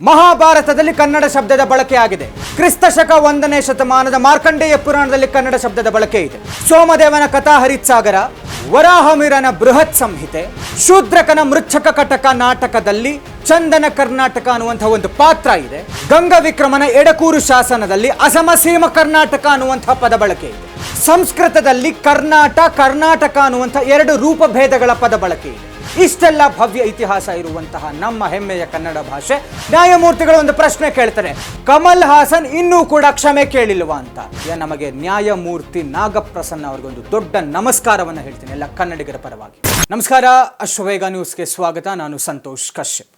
ಮಹಾಭಾರತದಲ್ಲಿ ಕನ್ನಡ ಶಬ್ದದ ಬಳಕೆ ಆಗಿದೆ. ಕ್ರಿಸ್ತ ಶಕ 1ನೇ ಶತಮಾನದ ಮಾರ್ಕಂಡೇಯ ಪುರಾಣದಲ್ಲಿ ಕನ್ನಡ ಶಬ್ದದ ಬಳಕೆ ಇದೆ. ಸೋಮದೇವನ ಕಥಾ ಹರಿತ್ಸಾಗರ, ವರಾಹಮಿರನ ಬೃಹತ್ ಸಂಹಿತೆ, ಶೂದ್ರಕನ ಮೃಚ್ಛಕ ಕಟಕ ನಾಟಕದಲ್ಲಿ ಚಂದನ ಕರ್ನಾಟಕ ಅನ್ನುವಂಥ ಒಂದು ಪಾತ್ರ ಇದೆ. ಗಂಗವಿಕ್ರಮನ ಎಡಕೂರು ಶಾಸನದಲ್ಲಿ ಅಸಮಸೀಮ ಕರ್ನಾಟಕ ಅನ್ನುವಂಥ ಪದ ಬಳಕೆ ಇದೆ. ಸಂಸ್ಕೃತದಲ್ಲಿ ಕರ್ನಾಟಕ ಅನ್ನುವಂಥ ಎರಡು ರೂಪಭೇದಗಳ ಪದ ಬಳಕೆ ಇದೆ. ಇಷ್ಟೆಲ್ಲ ಭವ್ಯ ಇತಿಹಾಸ ಇರುವಂತಹ ನಮ್ಮ ಹೆಮ್ಮೆಯ ಕನ್ನಡ ಭಾಷೆ, ನ್ಯಾಯಮೂರ್ತಿಗಳು ಒಂದು ಪ್ರಶ್ನೆ ಕೇಳ್ತಾರೆ, ಕಮಲ್ ಹಾಸನ್ ಇನ್ನೂ ಕೂಡ ಕ್ಷಮೆ ಕೇಳಿಲ್ವಾ ಅಂತ. ನಮಗೆ ನ್ಯಾಯಮೂರ್ತಿ ನಾಗಪ್ರಸನ್ನ ಅವರಿಗೊಂದು ದೊಡ್ಡ ನಮಸ್ಕಾರವನ್ನು ಹೇಳ್ತೀನಿ ಎಲ್ಲ ಕನ್ನಡಿಗರ ಪರವಾಗಿ. ನಮಸ್ಕಾರ, ಅಶ್ವವೇಗ ನ್ಯೂಸ್ಗೆ ಸ್ವಾಗತ. ನಾನು ಸಂತೋಷ್ ಕಶ್ಯಪ್.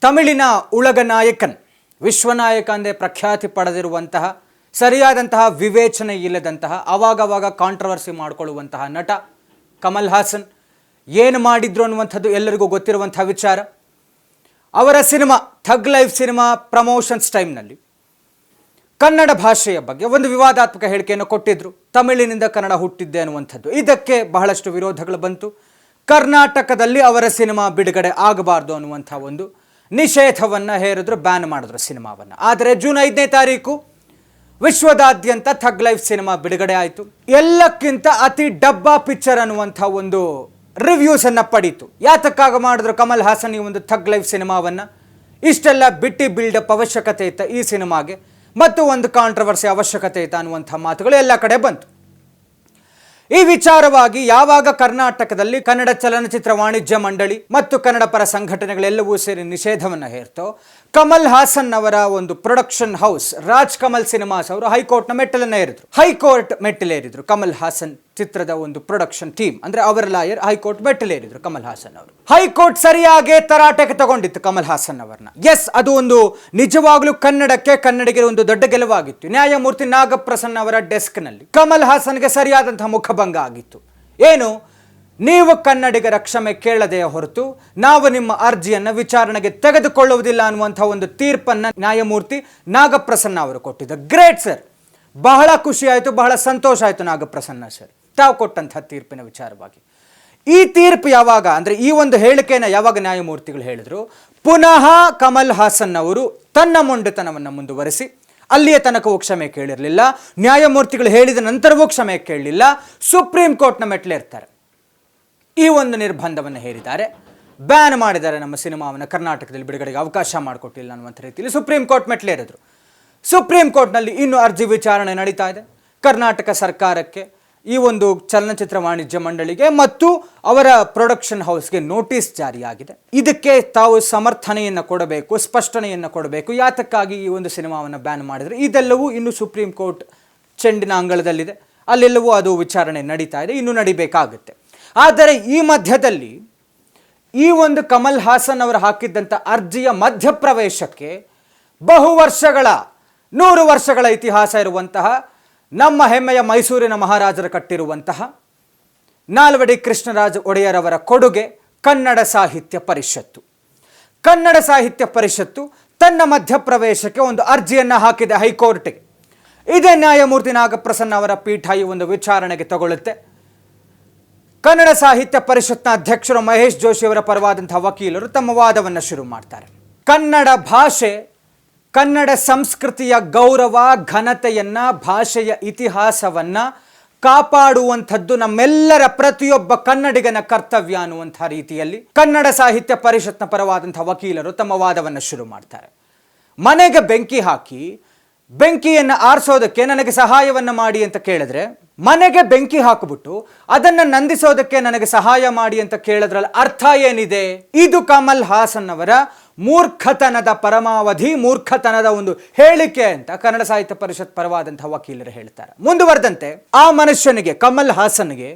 ತಮಿಳಿನ ಉಳಗ ನಾಯಕನ್, ವಿಶ್ವನಾಯಕ ಎಂದೇ ಪ್ರಖ್ಯಾತಿ ಪಡೆದಿರುವಂತಹ, ಸರಿಯಾದಂತಹ ವಿವೇಚನೆ ಇಲ್ಲದಂತಹ, ಅವಾಗವಾಗ ಕಾಂಟ್ರವರ್ಸಿ ಮಾಡಿಕೊಳ್ಳುವಂತಹ ನಟ ಕಮಲ್ ಹಾಸನ್ ಏನು ಮಾಡಿದ್ರು ಅನ್ನುವಂಥದ್ದು ಎಲ್ಲರಿಗೂ ಗೊತ್ತಿರುವಂಥ ವಿಚಾರ. ಅವರ ಸಿನಿಮಾ ಥಗ್ ಲೈಫ್ ಸಿನಿಮಾ ಪ್ರಮೋಷನ್ಸ್ ಟೈಮ್ನಲ್ಲಿ ಕನ್ನಡ ಭಾಷೆಯ ಬಗ್ಗೆ ಒಂದು ವಿವಾದಾತ್ಮಕ ಹೇಳಿಕೆಯನ್ನು ಕೊಟ್ಟಿದ್ದರು. ತಮಿಳಿನಿಂದ ಕನ್ನಡ ಹುಟ್ಟಿದ್ದೆ ಅನ್ನುವಂಥದ್ದು. ಇದಕ್ಕೆ ಬಹಳಷ್ಟು ವಿರೋಧಗಳು ಬಂತು. ಕರ್ನಾಟಕದಲ್ಲಿ ಅವರ ಸಿನಿಮಾ ಬಿಡುಗಡೆ ಆಗಬಾರ್ದು ಅನ್ನುವಂಥ ಒಂದು ನಿಷೇಧವನ್ನು ಹೇರಿದ್ರು, ಬ್ಯಾನ್ ಮಾಡಿದ್ರು ಸಿನಿಮಾವನ್ನು. ಆದರೆ ಜೂನ್ 5ನೇ ತಾರೀಕು ವಿಶ್ವದಾದ್ಯಂತ ಥಗ್ ಲೈಫ್ ಸಿನಿಮಾ ಬಿಡುಗಡೆ ಆಯಿತು. ಎಲ್ಲಕ್ಕಿಂತ ಅತಿ ಡಬ್ಬಾ ಪಿಕ್ಚರ್ ಅನ್ನುವಂಥ ಒಂದು ರಿವ್ಯೂಸನ್ನು ಪಡೀತು. ಯಾತಕ್ಕಾಗ ಮಾಡಿದ್ರು ಕಮಲ್ ಹಾಸನ್ ಈ ಒಂದು ಥಗ್ ಲೈಫ್ ಸಿನಿಮಾವನ್ನು? ಇಷ್ಟೆಲ್ಲ ಬಿಟ್ಟಿ ಬಿಲ್ಡಪ್ ಅವಶ್ಯಕತೆ ಇತ್ತ ಈ ಸಿನಿಮಾಗೆ, ಮತ್ತು ಒಂದು ಕಾಂಟ್ರವರ್ಸಿ ಅವಶ್ಯಕತೆ ಇತ್ತ ಅನ್ನುವಂಥ ಮಾತುಗಳು ಎಲ್ಲ ಕಡೆ ಬಂತು. ಈ ವಿಚಾರವಾಗಿ ಯಾವಾಗ ಕರ್ನಾಟಕದಲ್ಲಿ ಕನ್ನಡ ಚಲನಚಿತ್ರ ವಾಣಿಜ್ಯ ಮಂಡಳಿ ಮತ್ತು ಕನ್ನಡ ಪರ ಸಂಘಟನೆಗಳೆಲ್ಲವೂ ಸೇರಿ ನಿಷೇಧವನ್ನು ಹೇರ್ತೋ, ಕಮಲ್ ಹಾಸನ್ ಅವರ ಒಂದು production house Raj Kamal cinemas ಅವರು ಹೈಕೋರ್ಟ್ನ ಮೆಟ್ಟಲನ್ನು ಏರಿದ್ರು. ಹೈಕೋರ್ಟ್ ಮೆಟ್ಟಲೇರಿದ್ರು ಕಮಲ್ ಹಾಸನ್ ಚಿತ್ರದ ಒಂದು ಪ್ರೊಡಕ್ಷನ್ ಟೀಮ್, ಅಂದ್ರೆ ಅವರ ಲಾಯರ್ ಹೈಕೋರ್ಟ್ ಮೆಟ್ಟಲೇರಿದ್ರು ಕಮಲ್ ಹಾಸನ್ ಅವರು. ಹೈಕೋರ್ಟ್ ಸರಿಯಾಗಿ ತರಾಟೆಗೆ ತಗೊಂಡಿತ್ತು ಕಮಲ್ ಹಾಸನ್ ಅವರನ್ನ. ಎಸ್, ಅದು ಒಂದು ನಿಜವಾಗ್ಲೂ ಕನ್ನಡಿಗರ ಒಂದು ದೊಡ್ಡ ಗೆಲುವಾಗಿತ್ತು. ನ್ಯಾಯಮೂರ್ತಿ ನಾಗಪ್ರಸನ್ನ ಅವರ ಡೆಸ್ಕ್ ನಲ್ಲಿ ಕಮಲ್ ಹಾಸನ್ಗೆ ಸರಿಯಾದಂತಹ ಮುಖಭಂಗ ಆಗಿತ್ತು. ಏನು? ನೀವು ಕನ್ನಡಿಗರ ಕ್ಷಮೆ ಕೇಳದೆಯ ಹೊರತು ನಾವು ನಿಮ್ಮ ಅರ್ಜಿಯನ್ನು ವಿಚಾರಣೆಗೆ ತೆಗೆದುಕೊಳ್ಳುವುದಿಲ್ಲ ಅನ್ನುವಂಥ ಒಂದು ತೀರ್ಪನ್ನು ನ್ಯಾಯಮೂರ್ತಿ ನಾಗಪ್ರಸನ್ನ ಅವರು ಕೊಟ್ಟಿದ್ದರು. ಗ್ರೇಟ್ ಸರ್, ಬಹಳ ಖುಷಿ ಆಯಿತು, ಬಹಳ ಸಂತೋಷ ಆಯಿತು ನಾಗಪ್ರಸನ್ನ ಸರ್ ತಾವು ಕೊಟ್ಟಂತಹ ತೀರ್ಪಿನ ವಿಚಾರವಾಗಿ. ಈ ತೀರ್ಪು ಯಾವಾಗ ಅಂದರೆ, ಈ ಒಂದು ಹೇಳಿಕೆಯನ್ನು ಯಾವಾಗ ನ್ಯಾಯಮೂರ್ತಿಗಳು ಹೇಳಿದ್ರು, ಪುನಃ ಕಮಲ್ ಹಾಸನ್ ಅವರು ತನ್ನ ಮೊಂಡುತನವನ್ನು ಮುಂದುವರಿಸಿ ಅಲ್ಲಿಯ ತನಕವೂ ಕ್ಷಮೆ ಕೇಳಿರಲಿಲ್ಲ, ನ್ಯಾಯಮೂರ್ತಿಗಳು ಹೇಳಿದ ನಂತರವೂ ಕ್ಷಮೆ ಕೇಳಲಿಲ್ಲ, ಸುಪ್ರೀಂ ಕೋರ್ಟ್ನ ಮೆಟ್ಲೇರ್ತಾರೆ. ಈ ಒಂದು ನಿರ್ಬಂಧವನ್ನು ಹೇರಿದ್ದಾರೆ, ಬ್ಯಾನ್ ಮಾಡಿದ್ದಾರೆ, ನಮ್ಮ ಸಿನಿಮಾವನ್ನು ಕರ್ನಾಟಕದಲ್ಲಿ ಬಿಡುಗಡೆಗೆ ಅವಕಾಶ ಮಾಡಿಕೊಟ್ಟಿಲ್ಲ ಅನ್ನುವಂಥ ರೀತಿಯಲ್ಲಿ ಸುಪ್ರೀಂ ಕೋರ್ಟ್ ಮೆಟ್ಲೇರಿದ್ರು. ಸುಪ್ರೀಂ ಕೋರ್ಟ್ನಲ್ಲಿ ಇನ್ನೂ ಅರ್ಜಿ ವಿಚಾರಣೆ ನಡೀತಾ ಇದೆ. ಕರ್ನಾಟಕ ಸರ್ಕಾರಕ್ಕೆ, ಈ ಒಂದು ಚಲನಚಿತ್ರ ವಾಣಿಜ್ಯ ಮಂಡಳಿಗೆ ಮತ್ತು ಅವರ ಪ್ರೊಡಕ್ಷನ್ ಹೌಸ್ಗೆ ನೋಟಿಸ್ ಜಾರಿಯಾಗಿದೆ. ಇದಕ್ಕೆ ತಾವು ಸಮರ್ಥನೆಯನ್ನು ಕೊಡಬೇಕು, ಸ್ಪಷ್ಟನೆಯನ್ನು ಕೊಡಬೇಕು, ಯಾತಕ್ಕಾಗಿ ಈ ಒಂದು ಸಿನಿಮಾವನ್ನು ಬ್ಯಾನ್ ಮಾಡಿದರೆ. ಇದೆಲ್ಲವೂ ಇನ್ನು ಸುಪ್ರೀಂ ಕೋರ್ಟ್ ಚೆಂಡಿನ ಅಂಗಳದಲ್ಲಿದೆ, ಅಲ್ಲೆಲ್ಲವೂ ಅದು ವಿಚಾರಣೆ ನಡೀತಾ ಇದೆ, ಇನ್ನೂ ನಡಿಬೇಕಾಗುತ್ತೆ. ಆದರೆ ಈ ಮಧ್ಯದಲ್ಲಿ ಈ ಒಂದು ಕಮಲ್ ಹಾಸನ್ ಅವರು ಹಾಕಿದ್ದಂಥ ಅರ್ಜಿಯ ಮಧ್ಯಪ್ರವೇಶಕ್ಕೆ ಬಹುವರ್ಷಗಳ 100 ವರ್ಷಗಳ ಇತಿಹಾಸ ಇರುವಂತಹ ನಮ್ಮ ಹೆಮ್ಮೆಯ ಮೈಸೂರಿನ ಮಹಾರಾಜರು ಕಟ್ಟಿರುವಂತಹ ನಾಲ್ವಡಿ ಕೃಷ್ಣರಾಜ ಒಡೆಯರವರ ಕೊಡುಗೆ ಕನ್ನಡ ಸಾಹಿತ್ಯ ಪರಿಷತ್ತು. ಕನ್ನಡ ಸಾಹಿತ್ಯ ಪರಿಷತ್ತು ತನ್ನ ಮಧ್ಯಪ್ರವೇಶಕ್ಕೆ ಒಂದು ಅರ್ಜಿಯನ್ನು ಹಾಕಿದೆ ಹೈಕೋರ್ಟ್ಗೆ. ಇದೇ ನ್ಯಾಯಮೂರ್ತಿ ನಾಗಪ್ರಸನ್ನ ಅವರ ಪೀಠ ಈ ಒಂದು ವಿಚಾರಣೆಗೆ ತಗೊಳ್ಳುತ್ತೆ. ಕನ್ನಡ ಸಾಹಿತ್ಯ ಪರಿಷತ್ನ ಅಧ್ಯಕ್ಷರು ಮಹೇಶ್ ಜೋಶಿ ಅವರ ಪರವಾದಂತಹ ವಕೀಲರು ತಮ್ಮ ವಾದವನ್ನು ಶುರು ಮಾಡ್ತಾರೆ. ಕನ್ನಡ ಭಾಷೆ, ಕನ್ನಡ ಸಂಸ್ಕೃತಿಯ ಗೌರವ, ಘನತೆಯನ್ನು, ಭಾಷೆಯ ಇತಿಹಾಸವನ್ನು ಕಾಪಾಡುವಂಥದ್ದು ನಮ್ಮೆಲ್ಲರ ಪ್ರತಿಯೊಬ್ಬ ಕನ್ನಡಿಗನ ಕರ್ತವ್ಯ ಅನ್ನುವಂಥ ರೀತಿಯಲ್ಲಿ ಕನ್ನಡ ಸಾಹಿತ್ಯ ಪರಿಷತ್ನ ಪರವಾದಂಥ ವಕೀಲರು ತಮ್ಮ ವಾದವನ್ನು ಶುರು ಮಾಡ್ತಾರೆ. ಮನೆಗೆ ಬೆಂಕಿ ಹಾಕಿ ಬೆಂಕಿಯನ್ನು ಆರಿಸೋದಕ್ಕೆ ನನಗೆ ಸಹಾಯವನ್ನು ಮಾಡಿ ಅಂತ ಕೇಳಿದ್ರೆ, ಮನೆಗೆ ಬೆಂಕಿ ಹಾಕಿಬಿಟ್ಟು ಅದನ್ನು ನಂದಿಸೋದಕ್ಕೆ ನನಗೆ ಸಹಾಯ ಮಾಡಿ ಅಂತ ಕೇಳಿದ್ರಲ್ಲಿ ಅರ್ಥ ಏನಿದೆ? ಇದು ಕಮಲ್ ಹಾಸನ್ ಅವರ ಮೂರ್ಖತನದ ಪರಮಾವಧಿ, ಮೂರ್ಖತನದ ಒಂದು ಹೇಳಿಕೆ ಅಂತ ಕನ್ನಡ ಸಾಹಿತ್ಯ ಪರಿಷತ್ ಪರವಾದಂತಹ ವಕೀಲರು ಹೇಳ್ತಾರೆ. ಮುಂದುವರೆದಂತೆ ಆ ಮನುಷ್ಯನಿಗೆ, ಕಮಲ್ ಹಾಸನ್ಗೆ,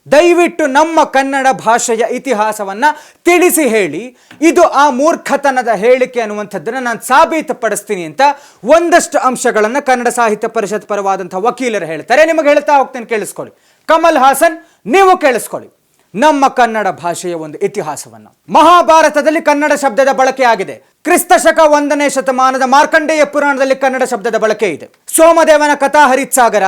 ದಯವಿಟ್ಟು ನಮ್ಮ ಕನ್ನಡ ಭಾಷೆಯ ಇತಿಹಾಸವನ್ನು ತಿಳಿಸಿ ಹೇಳಿ, ಇದು ಆ ಮೂರ್ಖತನದ ಹೇಳಿಕೆ ಅನ್ನುವಂಥದ್ದನ್ನು ನಾನು ಸಾಬೀತುಪಡಿಸ್ತೀನಿ ಅಂತ ಒಂದಷ್ಟು ಅಂಶಗಳನ್ನು ಕನ್ನಡ ಸಾಹಿತ್ಯ ಪರಿಷತ್ ಪರವಾದಂಥ ವಕೀಲರು ಹೇಳ್ತಾರೆ. ನಿಮಗೆ ಹೇಳ್ತಾ ಹೋಗ್ತೇನೆ, ಕೇಳಿಸ್ಕೊಳ್ಳಿ. ಕಮಲ್ ಹಾಸನ್, ನೀವು ಕೇಳಿಸ್ಕೊಳ್ಳಿ ನಮ್ಮ ಕನ್ನಡ ಭಾಷೆಯ ಒಂದು ಇತಿಹಾಸವನ್ನು. ಮಹಾಭಾರತದಲ್ಲಿ ಕನ್ನಡ ಶಬ್ದದ ಬಳಕೆ ಆಗಿದೆ. ಕ್ರಿಸ್ತ ಶಕ 1ನೇ ಶತಮಾನದ ಮಾರ್ಕಂಡೇಯ ಪುರಾಣದಲ್ಲಿ ಕನ್ನಡ ಶಬ್ದದ ಬಳಕೆ ಇದೆ. ಸೋಮದೇವನ ಕಥಾ ಹರಿತ್ಸಾಗರ,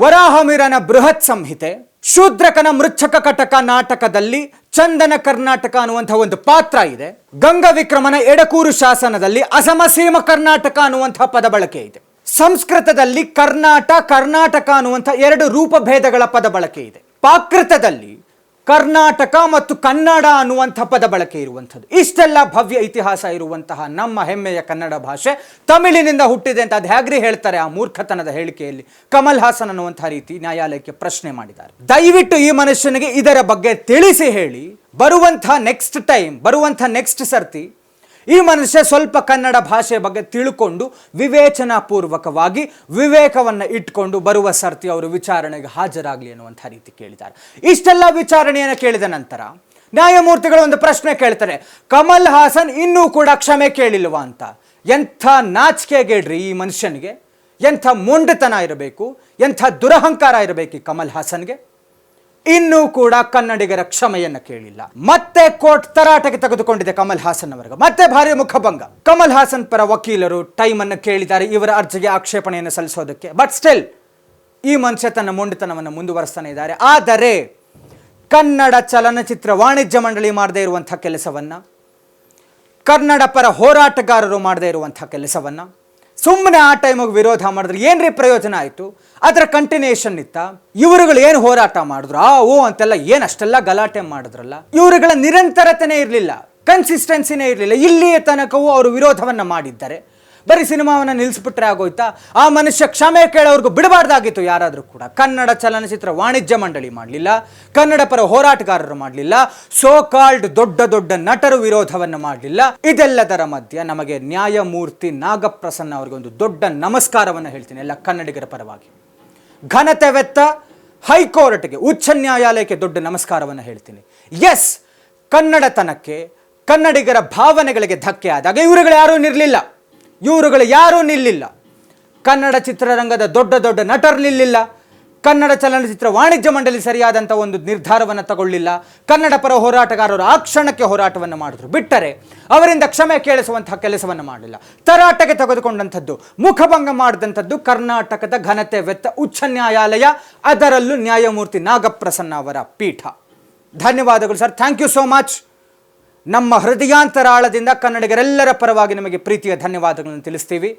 ವರಾಹಮಿರನ ಬೃಹತ್ ಸಂಹಿತೆ, ಶೂದ್ರಕನ ಮೃಚ್ಛಕ ಕಟಕ ನಾಟಕದಲ್ಲಿ ಚಂದನ ಕರ್ನಾಟಕ ಅನ್ನುವಂತಹ ಒಂದು ಪಾತ್ರ ಇದೆ. ಗಂಗವಿಕ್ರಮನ ಎಡಕೂರು ಶಾಸನದಲ್ಲಿ ಅಸಮಸೀಮ ಕರ್ನಾಟಕ ಅನ್ನುವಂತಹ ಪದ ಬಳಕೆ ಇದೆ. ಸಂಸ್ಕೃತದಲ್ಲಿ ಕರ್ನಾಟಕ ಅನ್ನುವಂಥ ಎರಡು ರೂಪಭೇದಗಳ ಪದ ಬಳಕೆ ಇದೆ. ಪ್ರಾಕೃತದಲ್ಲಿ ಕರ್ನಾಟಕ ಮತ್ತು ಕನ್ನಡ ಅನ್ನುವಂಥ ಪದ ಬಳಕೆ ಇರುವಂಥದ್ದು. ಇಷ್ಟೆಲ್ಲ ಭವ್ಯ ಇತಿಹಾಸ ಇರುವಂತಹ ನಮ್ಮ ಹೆಮ್ಮೆಯ ಕನ್ನಡ ಭಾಷೆ ತಮಿಳಿನಿಂದ ಹುಟ್ಟಿದೆ ಅಂತ ಅದು ಹೇಗ್ರಿ ಹೇಳ್ತಾರೆ ಆ ಮೂರ್ಖತನದ ಹೇಳಿಕೆಯಲ್ಲಿ? ಕಮಲ್ ಹಾಸನ್ ಅನ್ನುವಂಥ ರೀತಿ ನ್ಯಾಯಾಲಯಕ್ಕೆ ಪ್ರಶ್ನೆ ಮಾಡಿದ್ದಾರೆ. ದಯವಿಟ್ಟು ಈ ಮನುಷ್ಯನಿಗೆ ಇದರ ಬಗ್ಗೆ ತಿಳಿಸಿ ಹೇಳಿ. ಬರುವಂಥ ನೆಕ್ಸ್ಟ್ ಸರ್ತಿ ಈ ಮನುಷ್ಯ ಸ್ವಲ್ಪ ಕನ್ನಡ ಭಾಷೆಯ ಬಗ್ಗೆ ತಿಳ್ಕೊಂಡು ವಿವೇಚನಾಪೂರ್ವಕವಾಗಿ ವಿವೇಕವನ್ನು ಇಟ್ಕೊಂಡು ಬರುವ ಸರ್ತಿ ಅವರು ವಿಚಾರಣೆಗೆ ಹಾಜರಾಗಲಿ ಅನ್ನುವಂಥ ರೀತಿ ಕೇಳಿದ್ದಾರೆ. ಇಷ್ಟೆಲ್ಲ ವಿಚಾರಣೆಯನ್ನು ಕೇಳಿದ ನಂತರ ನ್ಯಾಯಮೂರ್ತಿಗಳು ಒಂದು ಪ್ರಶ್ನೆ ಕೇಳ್ತಾರೆ, ಕಮಲ್ ಹಾಸನ್ ಇನ್ನೂ ಕೂಡ ಕ್ಷಮೆ ಕೇಳಿಲ್ವಾ ಅಂತ. ಎಂಥ ನಾಚಿಕೆಗೇಡ್ರಿ ಈ ಮನುಷ್ಯನಿಗೆ, ಎಂಥ ಮೊಂಡತನ ಇರಬೇಕು, ಎಂಥ ದುರಹಂಕಾರ ಇರಬೇಕು ಈ ಕಮಲ್ ಹಾಸನ್ಗೆ. ಇನ್ನೂ ಕೂಡ ಕನ್ನಡಿಗರ ಕ್ಷಮೆಯನ್ನು ಕೇಳಿಲ್ಲ. ಮತ್ತೆ ಕೋರ್ಟ್ ತರಾಟೆಗೆ ತೆಗೆದುಕೊಂಡಿದೆ ಕಮಲ್ ಹಾಸನ್ ಅವರಿಗೆ. ಮತ್ತೆ ಭಾರಿ ಮುಖಭಂಗ. ಕಮಲ್ ಹಾಸನ್ ಪರ ವಕೀಲರು ಟೈಮ್ ಅನ್ನು ಕೇಳಿದ್ದಾರೆ ಇವರ ಅರ್ಜಿಗೆ ಆಕ್ಷೇಪಣೆಯನ್ನು ಸಲ್ಲಿಸೋದಕ್ಕೆ. ಬಟ್ ಸ್ಟಿಲ್ ಈ ಮನುಷ್ಯ ತನ್ನ ಮೊಂಡಿತನವನ್ನು ಮುಂದುವರಿಸ್ತಾನೆ ಇದ್ದಾರೆ. ಆದರೆ ಕನ್ನಡ ಚಲನಚಿತ್ರ ವಾಣಿಜ್ಯ ಮಂಡಳಿ ಮಾಡದೇ ಇರುವಂಥ ಕೆಲಸವನ್ನ, ಕನ್ನಡ ಪರ ಹೋರಾಟಗಾರರು ಮಾಡದೇ ಇರುವಂಥ ಕೆಲಸವನ್ನ ಸುಮ್ಮನೆ ಆ ಟೈಮಿಗೆ ವಿರೋಧ ಮಾಡಿದ್ರೆ ಏನ್ರಿ ಪ್ರಯೋಜನ ಆಯಿತು? ಅದರ ಕಂಟಿನ್ಯೂಷನ್ ಇತ್ತ? ಇವರುಗಳು ಏನು ಹೋರಾಟ ಮಾಡಿದ್ರು ಅಂತೆಲ್ಲ ಏನು ಅಷ್ಟೆಲ್ಲ ಗಲಾಟೆ ಮಾಡಿದ್ರಲ್ಲ, ಇವರುಗಳ ನಿರಂತರತೆನೇ ಇರಲಿಲ್ಲ, ಕನ್ಸಿಸ್ಟೆನ್ಸಿನೇ ಇರಲಿಲ್ಲ. ಇಲ್ಲಿಯ ತನಕವೂ ಅವರು ವಿರೋಧವನ್ನು ಮಾಡಿದ್ದಾರೆ. ಬರೀ ಸಿನಿಮಾವನ್ನು ನಿಲ್ಲಿಸ್ಬಿಟ್ರೆ ಆಗೋಯ್ತಾ? ಆ ಮನುಷ್ಯ ಕ್ಷಮೆ ಕೇಳೋರ್ಗೂ ಬಿಡಬಾರ್ದಾಗಿತ್ತು ಯಾರಾದರೂ ಕೂಡ. ಕನ್ನಡ ಚಲನಚಿತ್ರ ವಾಣಿಜ್ಯ ಮಂಡಳಿ ಮಾಡಲಿಲ್ಲ, ಕನ್ನಡ ಪರ ಹೋರಾಟಗಾರರು ಮಾಡಲಿಲ್ಲ, ಸೋ ಕಾಲ್ಡ್ ದೊಡ್ಡ ದೊಡ್ಡ ನಟರು ವಿರೋಧವನ್ನು ಮಾಡಲಿಲ್ಲ. ಇದೆಲ್ಲದರ ಮಧ್ಯೆ ನಮಗೆ ನ್ಯಾಯಮೂರ್ತಿ ನಾಗಪ್ರಸನ್ನ ಅವರಿಗೆ ಒಂದು ದೊಡ್ಡ ನಮಸ್ಕಾರವನ್ನು ಹೇಳ್ತೀನಿ ಎಲ್ಲ ಕನ್ನಡಿಗರ ಪರವಾಗಿ. ಘನತೆವೆತ್ತ ಹೈಕೋರ್ಟ್ಗೆ, ಉಚ್ಚ ನ್ಯಾಯಾಲಯಕ್ಕೆ ದೊಡ್ಡ ನಮಸ್ಕಾರವನ್ನು ಹೇಳ್ತೀನಿ. ಎಸ್, ಕನ್ನಡತನಕ್ಕೆ, ಕನ್ನಡಿಗರ ಭಾವನೆಗಳಿಗೆ ಧಕ್ಕೆ ಆದಾಗ ಇವರುಗಳು ಯಾರೂ ನಿಲ್ಲಿಲ್ಲ. ಕನ್ನಡ ಚಿತ್ರರಂಗದ ದೊಡ್ಡ ದೊಡ್ಡ ನಟರು ನಿಲ್ಲಿಲ್ಲ. ಕನ್ನಡ ಚಲನಚಿತ್ರ ವಾಣಿಜ್ಯ ಮಂಡಳಿ ಸರಿಯಾದಂಥ ಒಂದು ನಿರ್ಧಾರವನ್ನು ತಗೊಳ್ಳಿಲ್ಲ. ಕನ್ನಡ ಪರ ಹೋರಾಟಗಾರರು ಆ ಕ್ಷಣಕ್ಕೆ ಹೋರಾಟವನ್ನು ಮಾಡಿದ್ರು. ಬಿಟ್ಟರೆ ಅವರಿಂದ ಕ್ಷಮೆ ಕೇಳಿಸುವಂತಹ ಕೆಲಸವನ್ನು ಮಾಡಲಿಲ್ಲ. ತರಾಟೆಗೆ ತೆಗೆದುಕೊಂಡಂಥದ್ದು, ಮುಖಭಂಗ ಮಾಡಿದಂಥದ್ದು ಕರ್ನಾಟಕದ ಘನತೆ ವೆತ್ತ ಉಚ್ಚ ನ್ಯಾಯಾಲಯ, ಅದರಲ್ಲೂ ನ್ಯಾಯಮೂರ್ತಿ ನಾಗಪ್ರಸನ್ನ ಅವರ ಪೀಠ. ಧನ್ಯವಾದಗಳು sir, thank you so much. ನಮ್ಮ ಹೃದಯಾಂತರಾಳದಿಂದ ಕನ್ನಡಿಗರೆಲ್ಲರ ಪರವಾಗಿ ನಿಮಗೆ ಪ್ರೀತಿಯ ಧನ್ಯವಾದಗಳನ್ನು ತಿಳಿಸ್ತೀವಿ.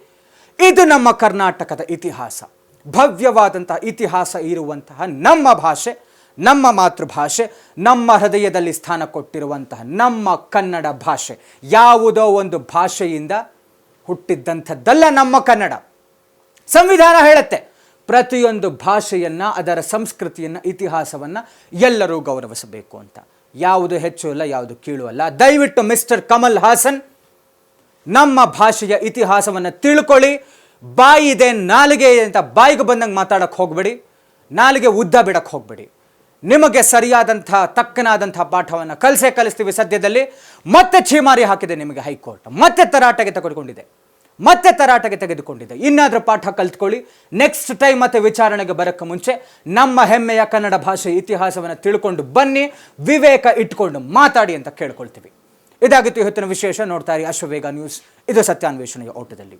ಇದು ನಮ್ಮ ಕರ್ನಾಟಕದ ಇತಿಹಾಸ, ಭವ್ಯವಾದಂತಹ ಇತಿಹಾಸ ಇರುವಂತಹ ನಮ್ಮ ಭಾಷೆ, ನಮ್ಮ ಮಾತೃಭಾಷೆ, ನಮ್ಮ ಹೃದಯದಲ್ಲಿ ಸ್ಥಾನ ಕೊಟ್ಟಿರುವಂತಹ ನಮ್ಮ ಕನ್ನಡ ಭಾಷೆ. ಯಾವುದೋ ಒಂದು ಭಾಷೆಯಿಂದ ಹುಟ್ಟಿದ್ದಂಥದ್ದಲ್ಲ ನಮ್ಮ ಕನ್ನಡ. ಸಂವಿಧಾನ ಹೇಳುತ್ತೆ ಪ್ರತಿಯೊಂದು ಭಾಷೆಯನ್ನು, ಅದರ ಸಂಸ್ಕೃತಿಯನ್ನು, ಇತಿಹಾಸವನ್ನು ಎಲ್ಲರೂ ಗೌರವಿಸಬೇಕು ಅಂತ. ಯಾವುದು ಹೆಚ್ಚು ಅಲ್ಲ, ಯಾವುದು ಕೀಳು ಅಲ್ಲ. ದಯವಿಟ್ಟು ಮಿಸ್ಟರ್ ಕಮಲ್ ಹಾಸನ್, ನಮ್ಮ ಭಾಷೆಯ ಇತಿಹಾಸವನ್ನು ತಿಳ್ಕೊಳ್ಳಿ. ಬಾಯಿದೆ, ನಾಲಿಗೆ ಇದೆ ಅಂತ ಬಾಯಿಗೆ ಬಂದಂಗೆ ಮಾತಾಡೋಕ್ಕೆ ಹೋಗಬೇಡಿ, ನಾಲಿಗೆ ಉದ್ದ ಬಿಡಕ್ಕೆ ಹೋಗಬೇಡಿ. ನಿಮಗೆ ಸರಿಯಾದಂಥ ತಕ್ಕನಾದಂಥ ಪಾಠವನ್ನು ಕಲಿಸ್ತೀವಿ ಸದ್ಯದಲ್ಲಿ. ಮತ್ತೆ ಛೀಮಾರಿ ಹಾಕಿದೆ ನಿಮಗೆ ಹೈಕೋರ್ಟ್, ಮತ್ತೆ ತರಾಟೆಗೆ ತೆಗೆದುಕೊಂಡಿದೆ. ಇನ್ನಾದರೂ ಪಾಠ ಕಲ್ತ್ಕೊಳ್ಳಿ. ನೆಕ್ಸ್ಟ್ ಟೈಮ್ ಮತ್ತೆ ವಿಚಾರಣೆಗೆ ಬರೋಕ್ಕೆ ಮುಂಚೆ ನಮ್ಮ ಹೆಮ್ಮೆಯ ಕನ್ನಡ ಭಾಷೆ ಇತಿಹಾಸವನ್ನು ತಿಳ್ಕೊಂಡು ಬನ್ನಿ, ವಿವೇಕ ಇಟ್ಕೊಂಡು ಮಾತಾಡಿ ಅಂತ ಕೇಳ್ಕೊಳ್ತೀವಿ. ಇದಾಗಿತ್ತು ಇವತ್ತಿನ ವಿಶೇಷ. ನೋಡ್ತಾ ಇರಿ ಅಶ್ವವೇಗ ನ್ಯೂಸ್, ಇದು ಸತ್ಯಾನ್ವೇಷಣೆಯ ಓಟದಲ್ಲಿ.